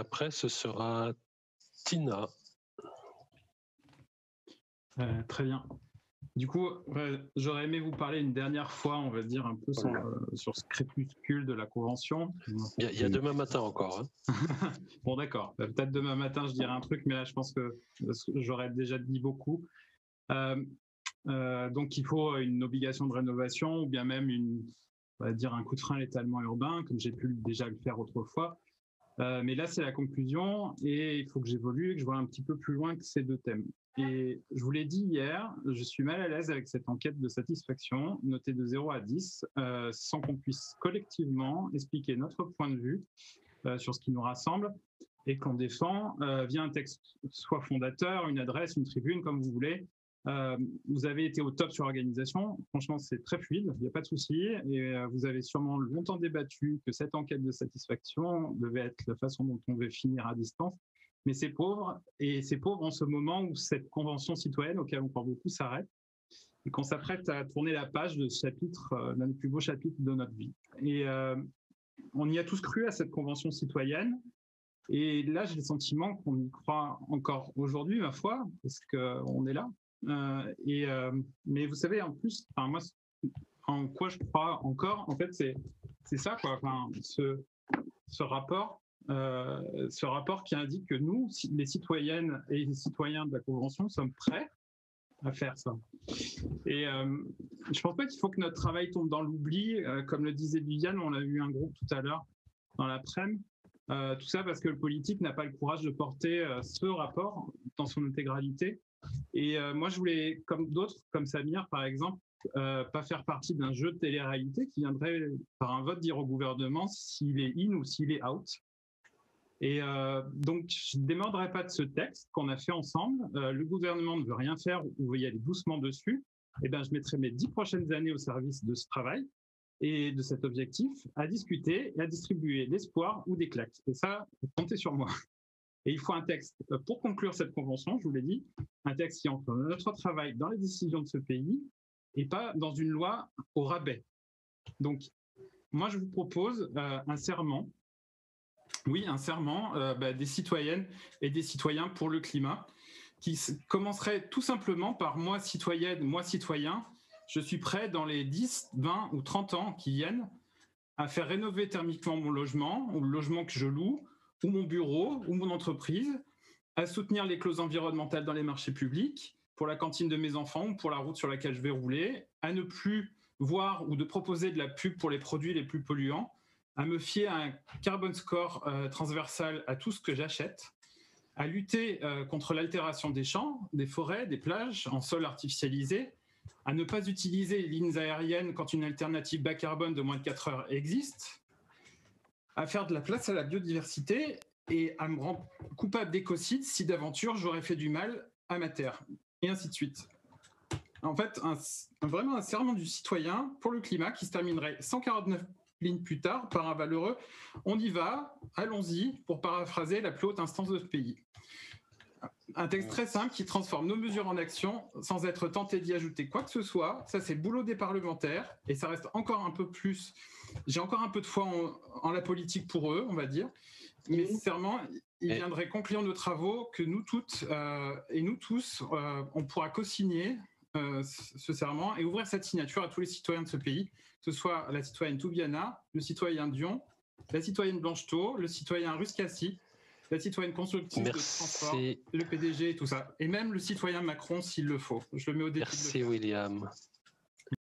après, ce sera Tina. Très bien. Du coup, j'aurais aimé vous parler une dernière fois, on va dire, un peu sur ce crépuscule de la Convention. Il y a demain matin encore. Hein. Bon, d'accord. Peut-être demain matin, je dirai un truc, mais là, je pense que j'aurais déjà dit beaucoup. Donc, il faut une obligation de rénovation ou bien même on va dire un coup de frein à l'étalement urbain, comme j'ai pu déjà le faire autrefois. Mais là, c'est la conclusion et il faut que j'évolue et que je vois un petit peu plus loin que ces deux thèmes. Et je vous l'ai dit hier, je suis mal à l'aise avec cette enquête de satisfaction, notée de 0 à 10, sans qu'on puisse collectivement expliquer notre point de vue sur ce qui nous rassemble et qu'on défend via un texte soit fondateur, une adresse, une tribune, comme vous voulez. Vous avez été au top sur l'organisation. Franchement, c'est très fluide, il n'y a pas de souci. Et vous avez sûrement longtemps débattu que cette enquête de satisfaction devait être la façon dont on devait finir à distance. Mais c'est pauvre, et c'est pauvre en ce moment où cette convention citoyenne, auquel on croit beaucoup, s'arrête et qu'on s'apprête à tourner la page de ce chapitre, l'un des plus beaux chapitres de notre vie. Et on y a tous cru à cette convention citoyenne. Et là, j'ai le sentiment qu'on y croit encore aujourd'hui, ma foi, parce qu'on est là. Mais vous savez, en plus, moi, en quoi je crois encore, en fait, c'est ça, quoi. Enfin, ce rapport qui indique que nous, les citoyennes et les citoyens de la Convention, sommes prêts à faire ça. Et je pense pas qu'il faut que notre travail tombe dans l'oubli. Comme le disait Viviane, on a eu un groupe tout à l'heure dans l'après-midi. Tout ça parce que le politique n'a pas le courage de porter ce rapport dans son intégralité. Et moi, je voulais, comme d'autres, comme Samir par exemple, pas faire partie d'un jeu de télé-réalité qui viendrait par un vote dire au gouvernement s'il est in ou s'il est out. Et donc, je ne démordrai pas de ce texte qu'on a fait ensemble. Le gouvernement ne veut rien faire ou veut y aller doucement dessus. Eh bien, je mettrai mes 10 prochaines années au service de ce travail et de cet objectif, à discuter et à distribuer l'espoir ou des claques. Et ça, comptez sur moi. Et il faut un texte pour conclure cette convention, je vous l'ai dit, un texte qui entre notre travail dans les décisions de ce pays et pas dans une loi au rabais. Donc, moi, je vous propose un serment. Oui, un serment des citoyennes et des citoyens pour le climat qui commencerait tout simplement par moi, citoyenne, moi, citoyen. Je suis prêt dans les 10, 20 ou 30 ans qui viennent à faire rénover thermiquement mon logement ou le logement que je loue ou mon bureau ou mon entreprise, à soutenir les clauses environnementales dans les marchés publics, pour la cantine de mes enfants ou pour la route sur laquelle je vais rouler, à ne plus voir ou de proposer de la pub pour les produits les plus polluants, à me fier à un carbon score transversal à tout ce que j'achète, à lutter contre l'altération des champs, des forêts, des plages en sol artificialisé, à ne pas utiliser les lignes aériennes quand une alternative bas carbone de moins de 4 heures existe, à faire de la place à la biodiversité et à me rendre coupable d'écocide si d'aventure j'aurais fait du mal à ma terre, et ainsi de suite. En fait, vraiment un serment du citoyen pour le climat qui se terminerait 149 lignes plus tard par un valeureux « on y va, allons-y » pour paraphraser la plus haute instance de ce pays. Un texte très simple qui transforme nos mesures en action sans être tenté d'y ajouter quoi que ce soit. Ça, c'est le boulot des parlementaires et ça reste encore un peu plus... J'ai encore un peu de foi en la politique pour eux, on va dire. Mais sincèrement, il viendrait conclure nos travaux que nous toutes et nous tous, on pourra co-signer ce serment et ouvrir cette signature à tous les citoyens de ce pays, que ce soit la citoyenne Toubiana, le citoyen Dion, la citoyenne Blanchetot, le citoyen Ruscassi, la citoyenne constructive de transport, le PDG et tout ça. Et même le citoyen Macron s'il le faut. Je le mets au défi. Merci William.